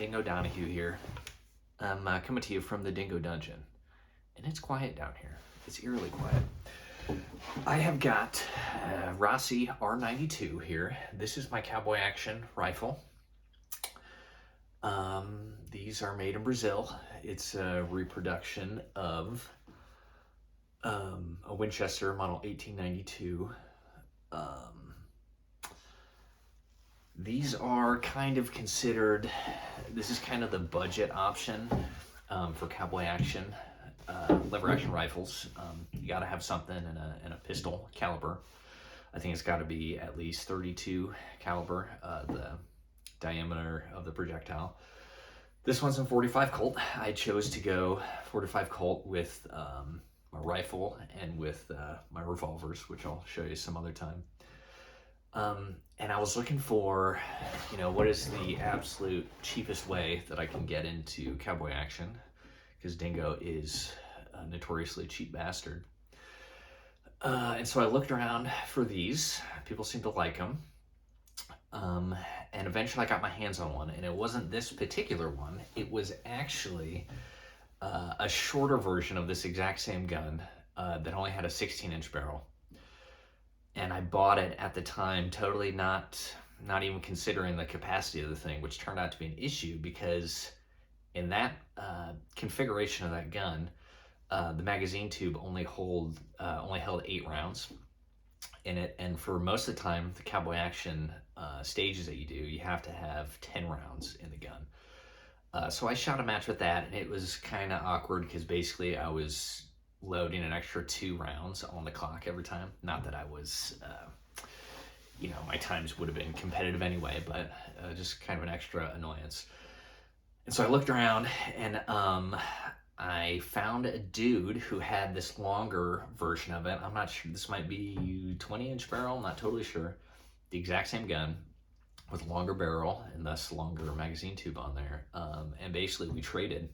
Dingo Donahue here. I'm coming to you from the Dingo Dungeon, and it's quiet down here. It's eerily quiet. I have got Rossi R92 here. This is my cowboy action rifle. These are made in Brazil. It's a reproduction of a Winchester model 1892. These are kind of considered, this is kind of the budget option for cowboy action, lever action rifles. You got to have something in a pistol caliber. I think it's got to be at least 32 caliber, the diameter of the projectile. This one's in 45 Colt. I chose to go 45 Colt with my rifle and with my revolvers, which I'll show you some other time. And I was looking for, what is the absolute cheapest way that I can get into cowboy action, because Dingo is a notoriously cheap bastard. And so I looked around for these. People seem to like them. And eventually I got my hands on one, and it wasn't this particular one. It was actually a shorter version of this exact same gun that only had a 16-inch barrel. And I bought it at the time totally not even considering the capacity of the thing, which turned out to be an issue because in that configuration of that gun, the magazine tube only held 8 rounds in it, and for most of the time, the cowboy action stages that you do, you have to have 10 rounds in the gun. So I shot a match with that, and it was kind of awkward because basically I was loading an extra 2 rounds on the clock every time. Not that I was, my times would have been competitive anyway, but just kind of an extra annoyance. And so I looked around, and I found a dude who had this longer version of it. I'm not sure, this might be 20-inch barrel, I'm not totally sure. The exact same gun with longer barrel and thus longer magazine tube on there. And basically we traded.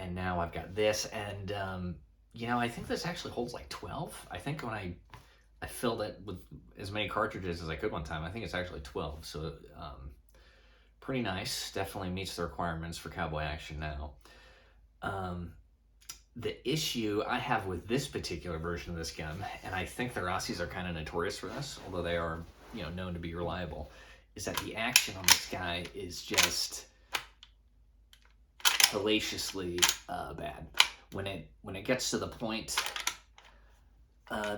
And now I've got this, and I think this actually holds like 12. I think when I filled it with as many cartridges as I could one time, I think it's actually 12. So pretty nice. Definitely meets the requirements for cowboy action now. The issue I have with this particular version of this gun, and I think the Rossis are kind of notorious for this, although they are known to be reliable, is that the action on this guy is just hellaciously bad. When it gets to the point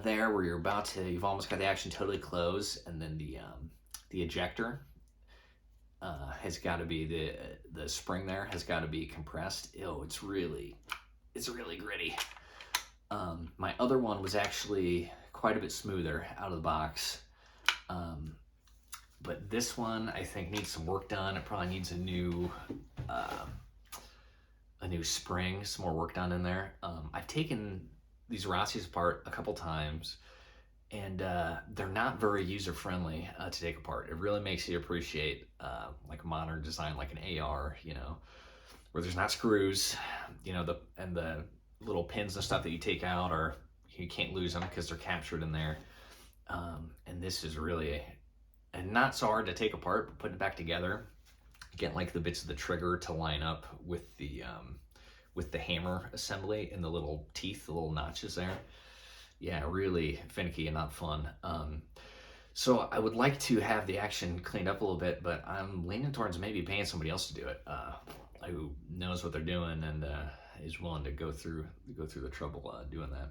there where you've almost got the action totally closed, and then the ejector has got to be the spring there has got to be compressed. Ew, it's really gritty. My other one was actually quite a bit smoother out of the box. But this one I think needs some work done. It probably needs a new spring, some more work done in there. I've taken these Rossis apart a couple times, and they're not very user-friendly to take apart. It really makes you appreciate like modern design, like an AR, where there's not screws, the little pins and stuff that you take out, or you can't lose them because they're captured in there. And this is really, and not so hard to take apart, but putting it back together, get like the bits of the trigger to line up with the hammer assembly and the little teeth, the little notches there. Yeah, really finicky and not fun. So I would like to have the action cleaned up a little bit, but I'm leaning towards maybe paying somebody else to do it, who knows what they're doing and is willing to go through the trouble doing that.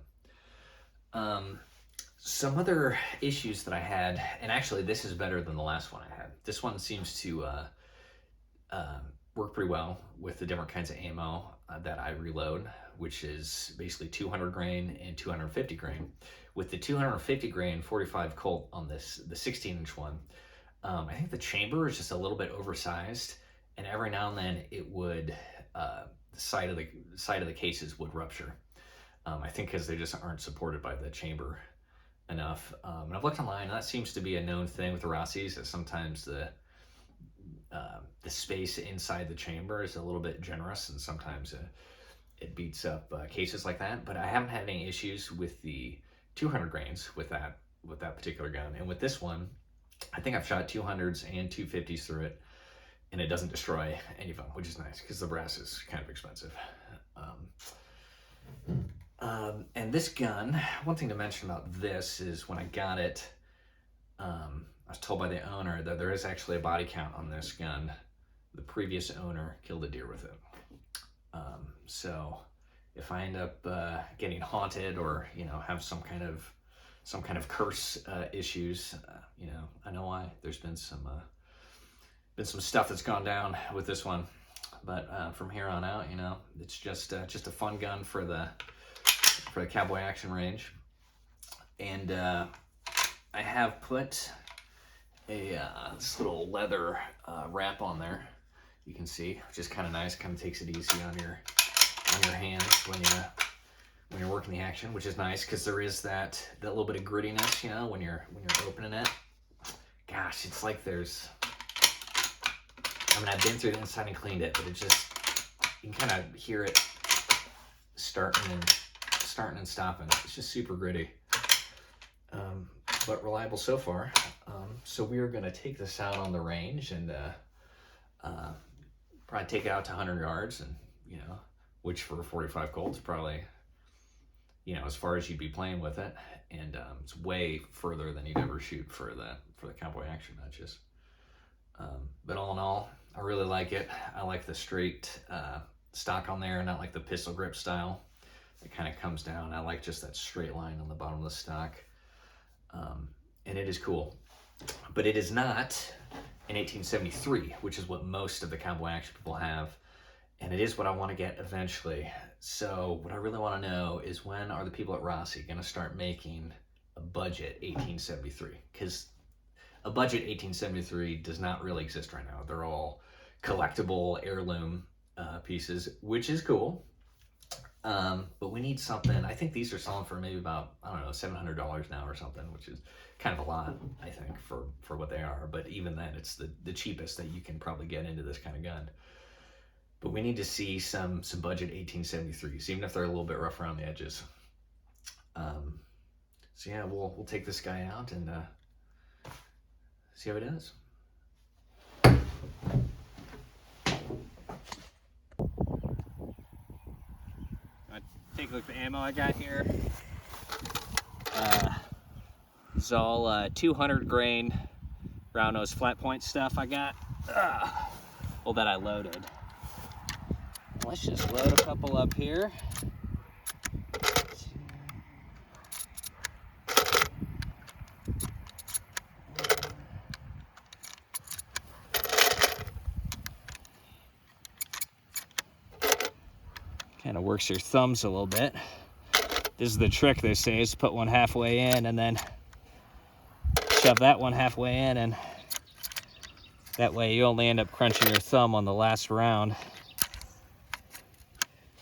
Some other issues that I had, and actually this is better than the last one I had. This one seems to work pretty well with the different kinds of ammo that I reload, which is basically 200 grain and 250 grain. With the 250 grain 45 Colt on the 16-inch one, I think the chamber is just a little bit oversized, and every now and then it would, the side of the cases would rupture. I think because they just aren't supported by the chamber enough. And I've looked online, and that seems to be a known thing with the Rossis, that sometimes the space inside the chamber is a little bit generous, and sometimes it beats up cases like that. But I haven't had any issues with the 200 grains with that particular gun. And with this one, I think I've shot 200s and 250s through it, and it doesn't destroy any of them, which is nice because the brass is kind of expensive. And this gun, one thing to mention about this is when I got it, I was told by the owner that there is actually a body count on this gun. The previous owner killed a deer with it. So if I end up getting haunted or, you know, have some kind of curse issues, you know, I know why. There's been some stuff that's gone down with this one, but from here on out, you know, it's just a fun gun for the cowboy action range. And I have put this little leather wrap on there. You can see, which is kind of nice. Kind of takes it easy on your hands when you're working the action, which is nice because there is that little bit of grittiness, you know, when you're opening it. Gosh, it's like there's. I mean, I've been through the inside and cleaned it, but it just, you can kind of hear it starting and stopping. It's just super gritty, but reliable so far. So we are going to take this out on the range and probably take it out to 100 yards, and you know, which for a 45 Colt is probably, you know, as far as you'd be playing with it, and it's way further than you'd ever shoot for the cowboy action matches. But all in all, I really like it. I like the straight stock on there, not like the pistol grip style. It kind of comes down. I like just that straight line on the bottom of the stock. And it is cool. But it is not an 1873, which is what most of the cowboy action people have. And it is what I want to get eventually. So what I really want to know is, when are the people at Rossi going to start making a budget 1873? Because a budget 1873 does not really exist right now. They're all collectible heirloom pieces, which is cool. But we need something. I think these are selling for maybe about, I don't know, $700 now or something, which is kind of a lot, I think, for what they are. But even then, it's the cheapest that you can probably get into this kind of gun. But we need to see some budget 1873s, even if they're a little bit rough around the edges. So yeah, we'll take this guy out and see how it does. Take a look at the ammo I got here. This is all 200 grain round nose flat point stuff I got. Well, that I loaded. Let's just load a couple up here. Kind of works your thumbs a little bit. This is the trick, they say, is put one halfway in and then shove that one halfway in, and that way you only end up crunching your thumb on the last round.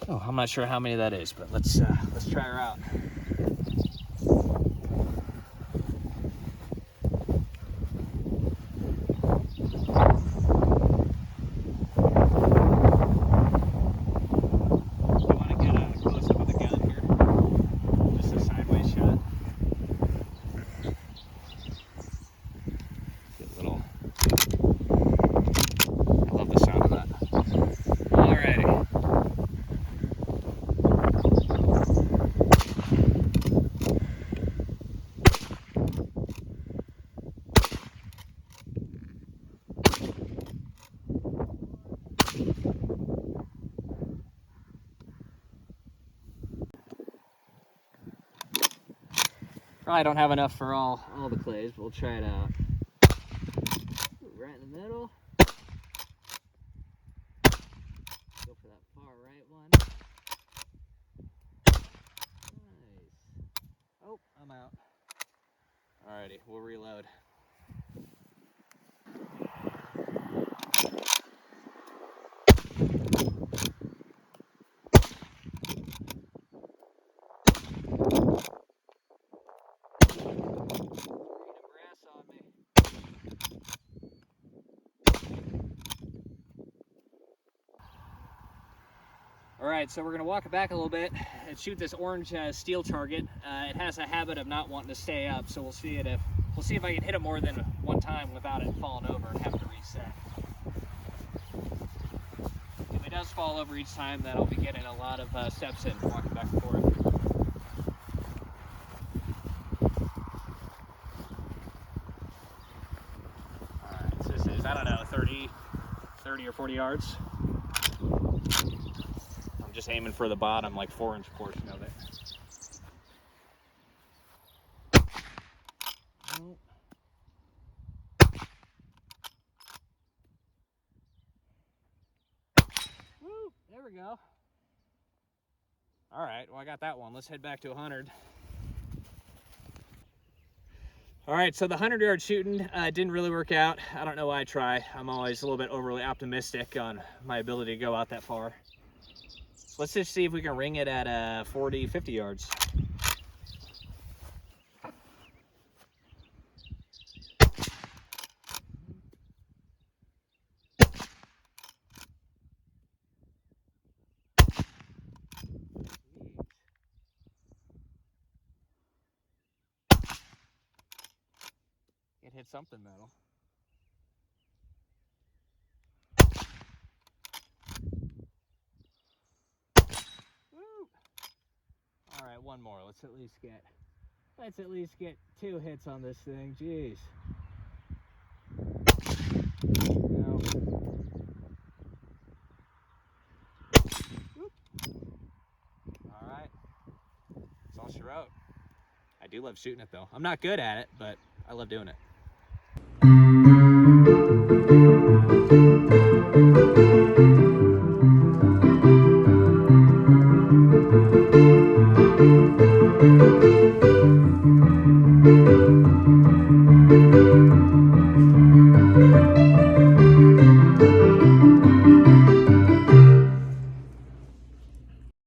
Oh, I'm not sure how many that is, but let's try her out. Probably don't have enough for all the clays, but we'll try it out. Ooh, right in the middle. Go for that far right one. Nice. Oh, I'm out. Alrighty, we'll reload. Alright, so we're going to walk it back a little bit and shoot this orange steel target. It has a habit of not wanting to stay up, so we'll see if I can hit it more than one time without it falling over and having to reset. it does fall over each time, then I'll be getting a lot of steps in, walking back and forth. Alright, so this is, I don't know, 30 or 40 yards. I'm just aiming for the bottom, like 4-inch portion of it. Woo, there we go. All right, well, I got that one. Let's head back to 100. All right, so the 100-yard shooting didn't really work out. I don't know why I try. I'm always a little bit overly optimistic on my ability to go out that far. Let's just see if we can ring it at 40, 50 yards. It hit something metal. Woo! All right, one more. Let's at least get 2 hits on this thing. Jeez. No. All right. That's all she wrote. I do love shooting it though. I'm not good at it, but I love doing it.